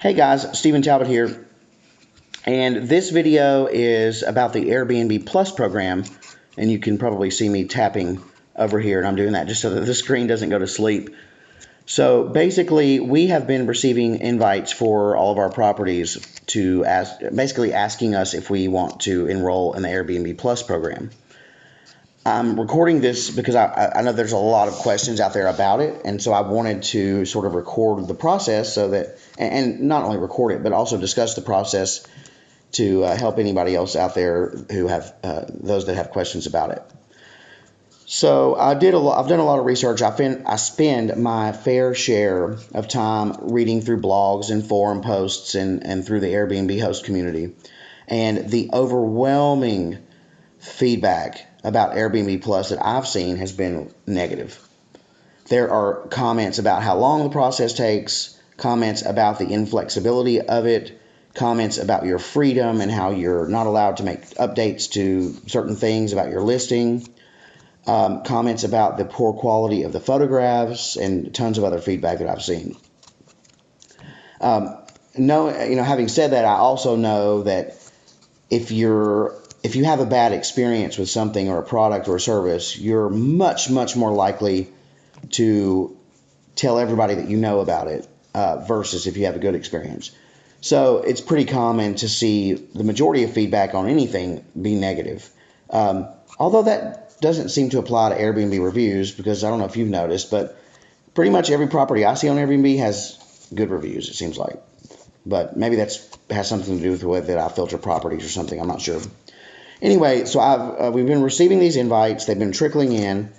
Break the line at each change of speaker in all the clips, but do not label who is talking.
Hey guys, Stephen Talbot here, and this video is about the Airbnb Plus program, and you can probably see me tapping over here, and I'm doing that just so that the screen doesn't go to sleep. So basically, we have been receiving invites for all of our properties to basically asking us if we want to enroll in the Airbnb Plus program. I'm recording this because I know there's a lot of questions out there about it, and so I wanted to sort of record the process so that, and not only record it, but also discuss the process to help anybody else out there who have those that have questions about it. So I've done a lot of research. I spend my fair share of time reading through blogs and forum posts and through the Airbnb host community, and the overwhelming feedback about Airbnb Plus that I've seen has been negative. There are comments about how long the process takes, comments about the inflexibility of it, comments about your freedom and how you're not allowed to make updates to certain things about your listing, comments about the poor quality of the photographs, and tons of other feedback that I've seen. Having said that, I also know that if you have a bad experience with something or a product or a service, you're much more likely to tell everybody that you know about it versus if you have a good experience. So it's pretty common to see the majority of feedback on anything be negative. Although that doesn't seem to apply to Airbnb reviews, because I don't know if you've noticed, but pretty much every property I see on Airbnb has good reviews, it seems like. But maybe that has something to do with the way that I filter properties or something, I'm not sure. Anyway, so we've been receiving these invites. They've been trickling in.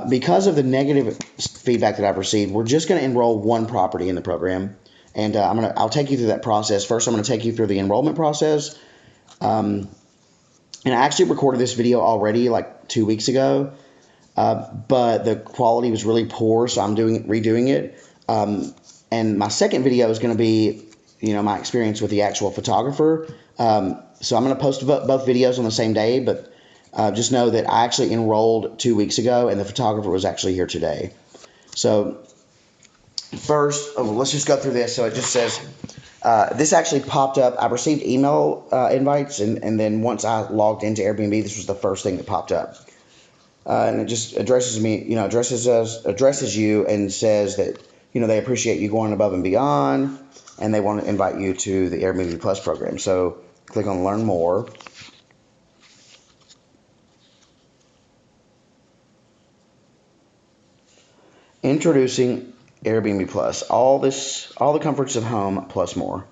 Because of the negative feedback that I've received, we're just going to enroll one property in the program, and I'll take you through that process. First, I'm going to take you through the enrollment process. And I actually recorded this video already like 2 weeks ago, but the quality was really poor, so I'm redoing it. And my second video is going to be, my experience with the actual photographer. So I'm going to post both videos on the same day, but just know that I actually enrolled 2 weeks ago, and the photographer was actually here today. So first, let's just go through this. So it just says, this actually popped up. I received email invites, and then once I logged into Airbnb, this was the first thing that popped up. And it just addresses me, addresses you and says that, they appreciate you going above and beyond, and they want to invite you to the Airbnb Plus program. So click on Learn More. Introducing Airbnb Plus. All the comforts of home plus more.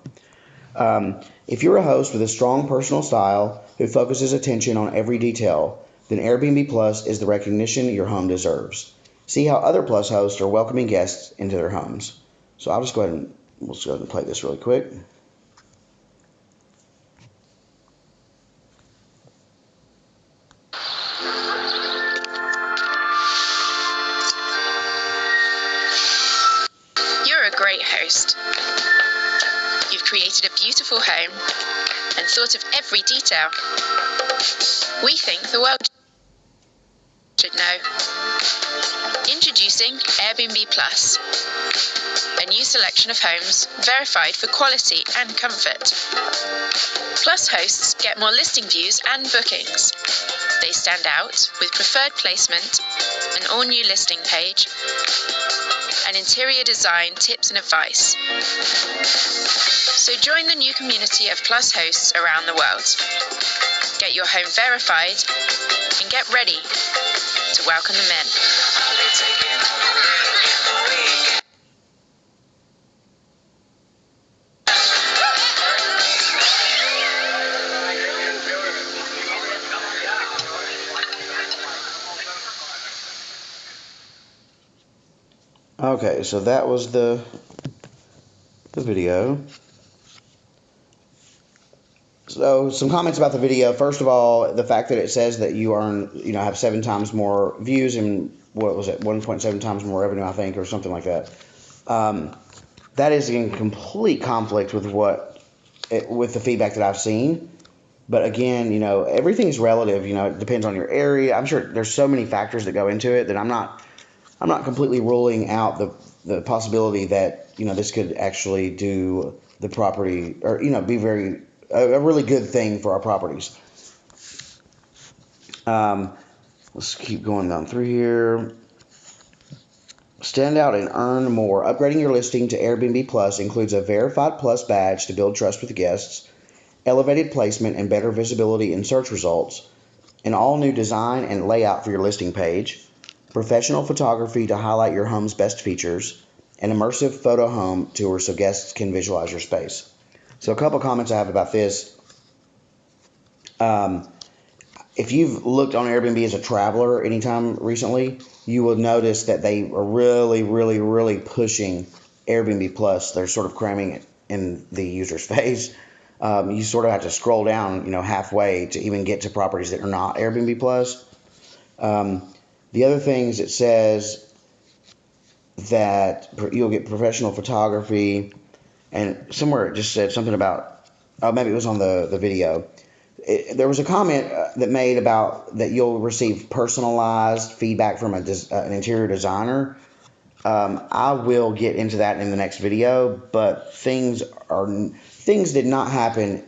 If you're a host with a strong personal style who focuses attention on every detail, then Airbnb Plus is the recognition your home deserves. See how other Plus hosts are welcoming guests into their homes. So we'll just go ahead and play this really quick.
You're a great host. You've created a beautiful home and thought of every detail. We think the world should know. Introducing Airbnb Plus, a new selection of homes verified for quality and comfort. Plus hosts get more listing views and bookings. They stand out with preferred placement, an all-new listing page, and interior design tips and advice. So join the new community of Plus hosts around the world. Get your home verified and get ready to welcome them in.
Okay, so that was the video. So some comments about the video. First of all, the fact that it says that you have 7 times more views and 1.7 times more revenue, I think, or something like that. That is in complete conflict with with the feedback that I've seen. But again, everything's relative. It depends on your area. I'm sure there's so many factors that go into it that I'm not completely ruling out the possibility that this could actually do the property, or be a really good thing for our properties. Let's keep going down through here. Stand out and earn more. Upgrading your listing to Airbnb Plus includes a Verified Plus badge to build trust with guests, elevated placement and better visibility in search results, an all-new design and layout for your listing page, professional photography to highlight your home's best features, an immersive photo home tour so guests can visualize your space. So a couple comments I have about this. If you've looked on Airbnb as a traveler anytime recently, you will notice that they are really, really, really pushing Airbnb Plus. They're sort of cramming it in the user's face. You sort of have to scroll down, halfway to even get to properties that are not Airbnb Plus. The other things, it says that you'll get professional photography, and somewhere it just said something about, maybe it was on the video. There was a comment that made about that you'll receive personalized feedback from an interior designer. I will get into that in the next video, but things did not happen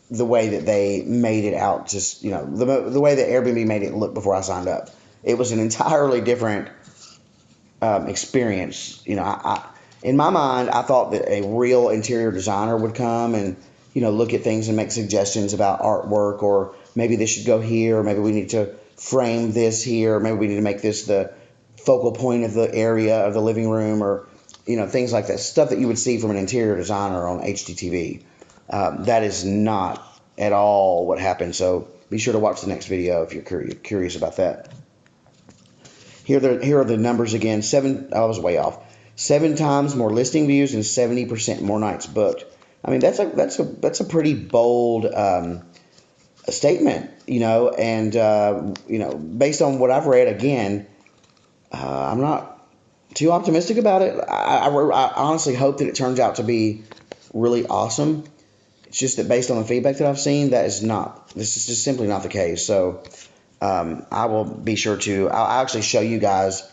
the way that they made it out. Just the way that Airbnb made it look before I signed up. It was an entirely different experience. In my mind, I thought that a real interior designer would come and look at things and make suggestions about artwork, or maybe this should go here, or maybe we need to frame this here, or maybe we need to make this the focal point of the area of the living room, or things like that. Stuff that you would see from an interior designer on HGTV. That is not at all what happened. So be sure to watch the next video if you're curious about that. Here are the numbers again. I was way off. 7 times more listing views and 70% more nights booked. I mean, that's a pretty bold statement, and based on what I've read, again, I'm not too optimistic about it. I honestly hope that it turns out to be really awesome. It's just that based on the feedback that I've seen, this is just simply not the case. So I will be sure to, I'll actually show you guys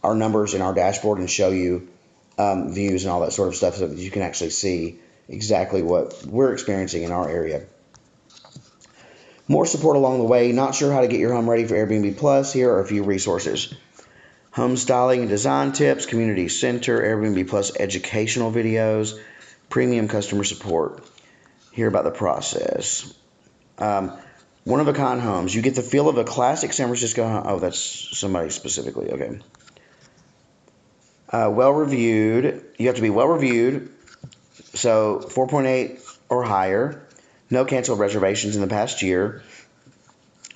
our numbers in our dashboard and show you views and all that sort of stuff so that you can actually see exactly what we're experiencing in our area. More support along the way. Not sure how to get your home ready for Airbnb Plus? Here are a few resources. Home styling and design tips, community center, Airbnb Plus educational videos, premium customer support. Hear about the process. One-of-a-kind homes. You get the feel of a classic San Francisco home. Oh, that's somebody specifically. Okay. Well-reviewed. You have to be well-reviewed. So 4.8 or higher. No canceled reservations in the past year.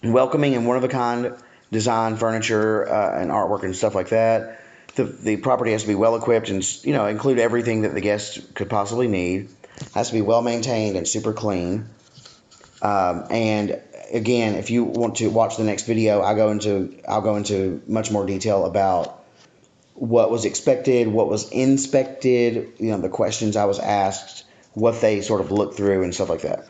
Welcoming and one-of-a-kind design, furniture, and artwork and stuff like that. The property has to be well equipped and include everything that the guests could possibly need. Has to be well maintained and super clean. And again, if you want to watch the next video, I'll go into much more detail about what was expected, what was inspected, the questions I was asked, what they sort of looked through and stuff like that.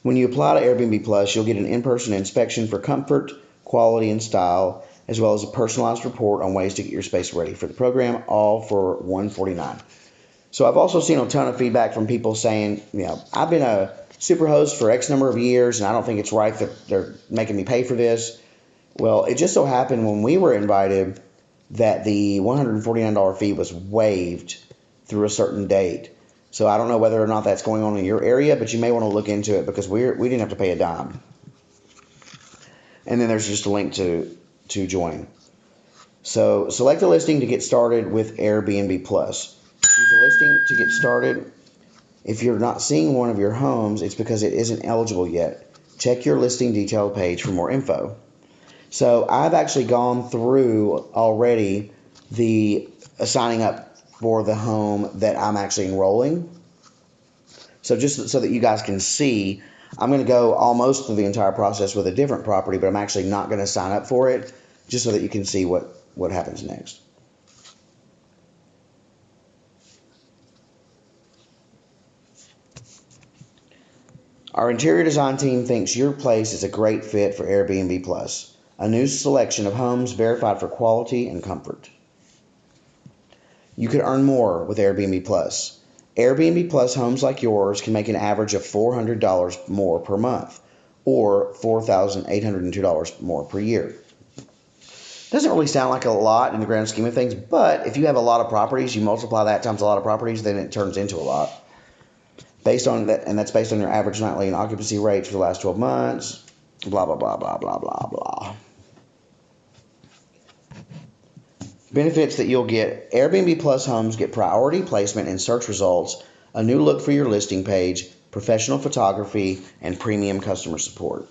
When you apply to Airbnb Plus, you'll get an in-person inspection for comfort, quality, and style, as well as a personalized report on ways to get your space ready for the program, all for $149. So I've also seen a ton of feedback from people saying, I've been a Superhost for X number of years, and I don't think it's right that they're making me pay for this. Well, it just so happened when we were invited that the $149 fee was waived through a certain date. So I don't know whether or not that's going on in your area, but you may want to look into it because we didn't have to pay a dime. And then there's just a link to join. So select a listing to get started with Airbnb Plus. Choose a listing to get started. If you're not seeing one of your homes, it's because it isn't eligible yet. Check your listing detail page for more info. So I've actually gone through already the signing up for the home that I'm actually enrolling. So just so that you guys can see, I'm going to go almost through the entire process with a different property, but I'm actually not going to sign up for it, just so that you can see what happens next. Our interior design team thinks your place is a great fit for Airbnb Plus, a new selection of homes verified for quality and comfort. You could earn more with Airbnb Plus. Airbnb Plus homes like yours can make an average of $400 more per month or $4,802 more per year. Doesn't really sound like a lot in the grand scheme of things, but if you have a lot of properties, you multiply that times a lot of properties, then it turns into a lot. Based on that, and that's based on your average nightly and occupancy rates for the last 12 months, blah, blah, blah, blah, blah, blah, blah. Benefits that you'll get. Airbnb Plus homes get priority placement in search results, a new look for your listing page, professional photography, and premium customer support.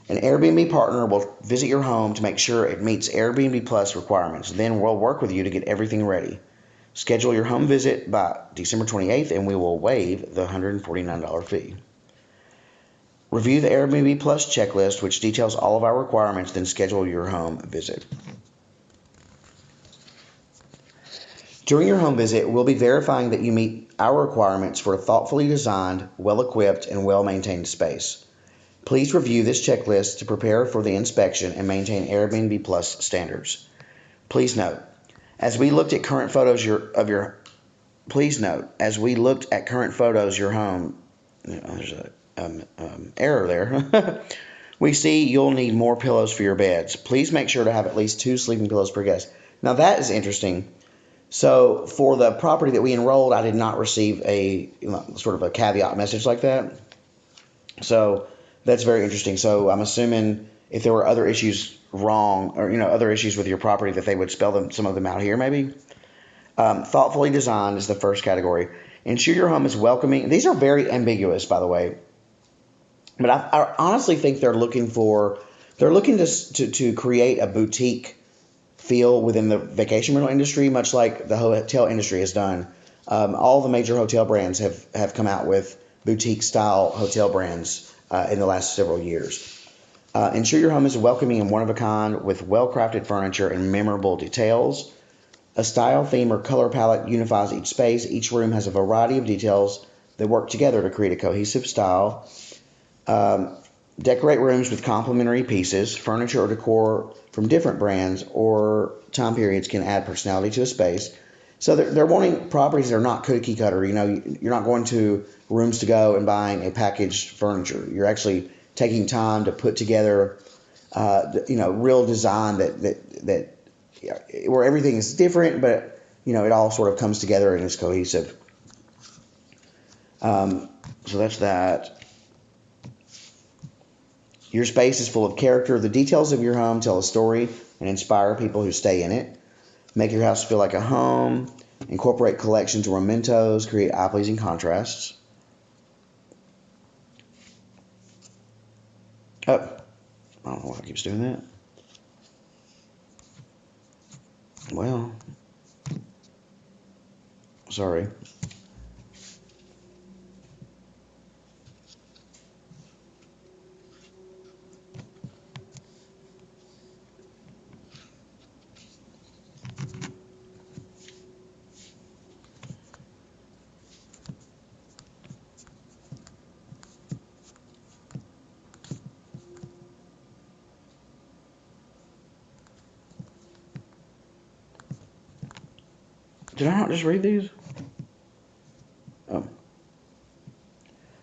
An Airbnb partner will visit your home to make sure it meets Airbnb Plus requirements. Then we'll work with you to get everything ready. Schedule your home visit by December 28th and we will waive the $149 fee. Review the Airbnb Plus checklist, which details all of our requirements, then schedule your home visit. During your home visit, we'll be verifying that you meet our requirements for a thoughtfully designed, well-equipped, and well-maintained space. Please review this checklist to prepare for the inspection and maintain Airbnb Plus standards. Please note, as we looked at current photos your home, there's an error there. We see you'll need more pillows for your beds. Please make sure to have at least 2 sleeping pillows per guest. Now that is interesting. So for the property that we enrolled, I did not receive a sort of a caveat message like that. So that's very interesting. So I'm assuming if there were other issues wrong or other issues with your property that they would spell some of them out here maybe. Thoughtfully designed is the first category. Ensure your home is welcoming. These are very ambiguous, by the way. But I honestly think they're looking to create a boutique feel within the vacation rental industry, much like the hotel industry has done. All the major hotel brands have come out with boutique style hotel brands in the last several years. Ensure your home is welcoming and one of a kind with well-crafted furniture and memorable details. A style, theme, or color palette unifies each space. Each room has a variety of details that work together to create a cohesive style. Decorate rooms with complementary pieces. Furniture or decor from different brands or time periods can add personality to a space. So they're wanting properties that are not cookie cutter. You're not going to Rooms to Go and buying a packaged furniture. You're actually taking time to put together, real design that where everything is different, but it all sort of comes together and is cohesive. So that's that. Your space is full of character. The details of your home tell a story and inspire people who stay in it. Make your house feel like a home. Incorporate collections or mementos. Create eye-pleasing contrasts. Oh, I don't know why it keeps doing that. Well, sorry. Did I not just read these? Oh.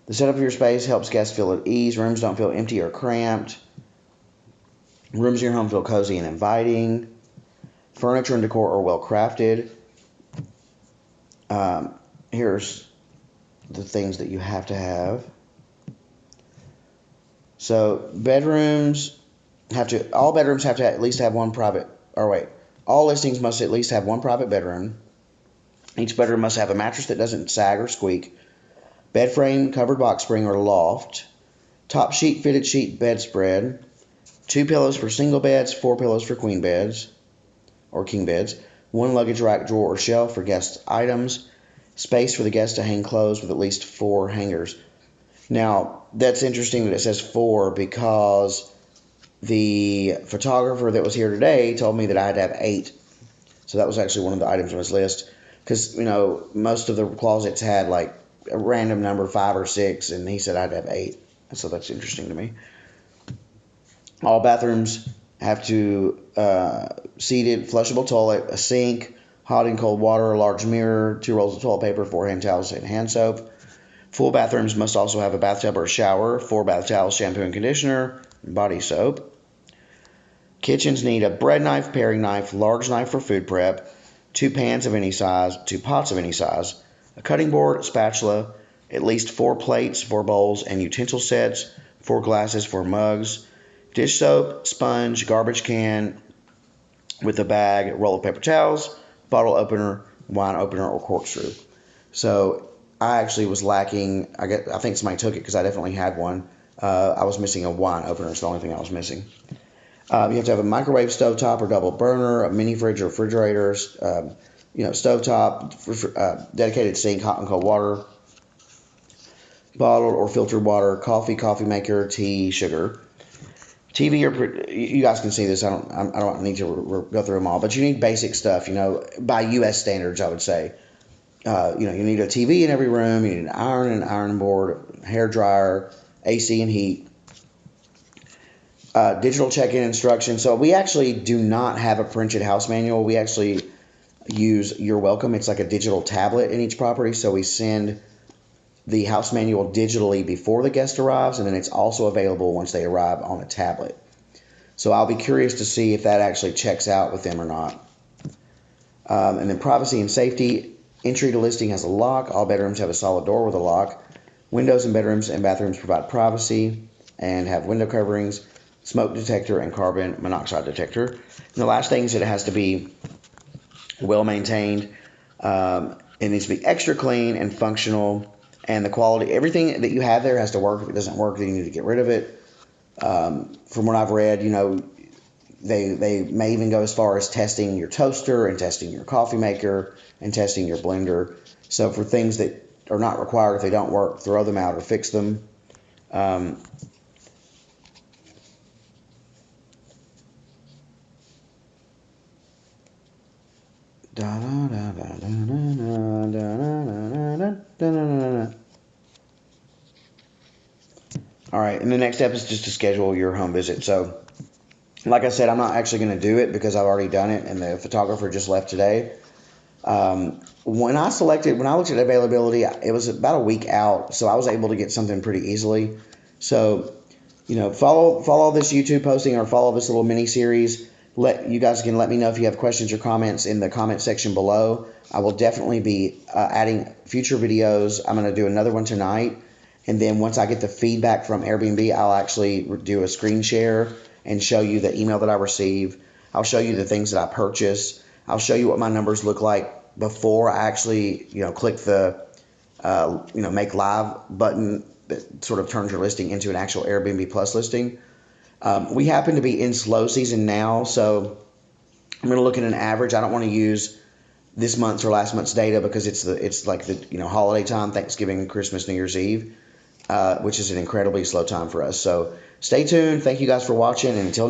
The setup of your space helps guests feel at ease. Rooms don't feel empty or cramped. Rooms in your home feel cozy and inviting. Furniture and decor are well crafted. Here's the things that you have to have. So all bedrooms have to at least have one private, all listings must at least have one private bedroom. Each bedroom must have a mattress that doesn't sag or squeak. Bed frame, covered box spring or loft. Top sheet, fitted sheet, bedspread. 2 pillows for single beds, 4 pillows for queen beds or king beds. 1 luggage rack, drawer, or shelf for guest items. Space for the guest to hang clothes with at least 4 hangers. Now, that's interesting that it says 4 because the photographer that was here today told me that I had to have 8. So that was actually one of the items on his list. Because, most of the closets had like a random number, 5 or 6, and he said I'd have 8. So that's interesting to me. All bathrooms have to seated, flushable toilet, a sink, hot and cold water, a large mirror, 2 rolls of toilet paper, 4 hand towels, and hand soap. Full bathrooms must also have a bathtub or a shower, 4 bath towels, shampoo and conditioner, and body soap. Kitchens need a bread knife, paring knife, large knife for food prep, 2 pans of any size, 2 pots of any size, a cutting board, spatula, at least 4 plates, 4 bowls, and utensil sets, 4 glasses, 4 mugs, dish soap, sponge, garbage can with a bag, roll of paper towels, bottle opener, wine opener, or corkscrew. So I actually was lacking. I think somebody took it because I definitely had one. I was missing a wine opener. It's the only thing I was missing. You have to have a microwave stovetop or double burner, a mini fridge or refrigerators, stovetop, dedicated sink, hot and cold water, bottled or filtered water, coffee maker, tea, sugar. TV or you guys can see this. I don't need to go through them all, but you need basic stuff. By U.S. standards, I would say. You need a TV in every room. You need an iron and an iron board, hair dryer, AC and heat. Digital check-in instructions. So we actually do not have a printed house manual. We actually use You're Welcome. It's like a digital tablet in each property. So we send the house manual digitally before the guest arrives, and then it's also available once they arrive on a tablet. So I'll be curious to see if that actually checks out with them or not. And then privacy and safety. Entry to listing has a lock. All bedrooms have a solid door with a lock. Windows in bedrooms and bathrooms provide privacy and have window coverings, smoke detector, and carbon monoxide detector. And the last thing is that it has to be well maintained. It needs to be extra clean and functional. And the quality, everything that you have there has to work. If it doesn't work, then you need to get rid of it. From what I've read, they may even go as far as testing your toaster and testing your coffee maker and testing your blender. So for things that are not required, if they don't work, throw them out or fix them. All right, and the next step is just to schedule your home visit. So, like I said, I'm not actually going to do it because I've already done it, and the photographer just left today. When I looked at availability, it was about a week out, so I was able to get something pretty easily. So, follow this YouTube posting or follow this little mini series. You guys can let me know if you have questions or comments in the comment section below. I will definitely be adding future videos. I'm going to do another one tonight. And then once I get the feedback from Airbnb, I'll actually do a screen share and show you the email that I receive. I'll show you the things that I purchase. I'll show you what my numbers look like before I actually, click the, make live button that sort of turns your listing into an actual Airbnb Plus listing. We happen to be in slow season now, so I'm going to look at an average. I don't want to use this month's or last month's data because it's like the holiday time, Thanksgiving, Christmas, New Year's Eve, which is an incredibly slow time for us. So stay tuned. Thank you guys for watching, and until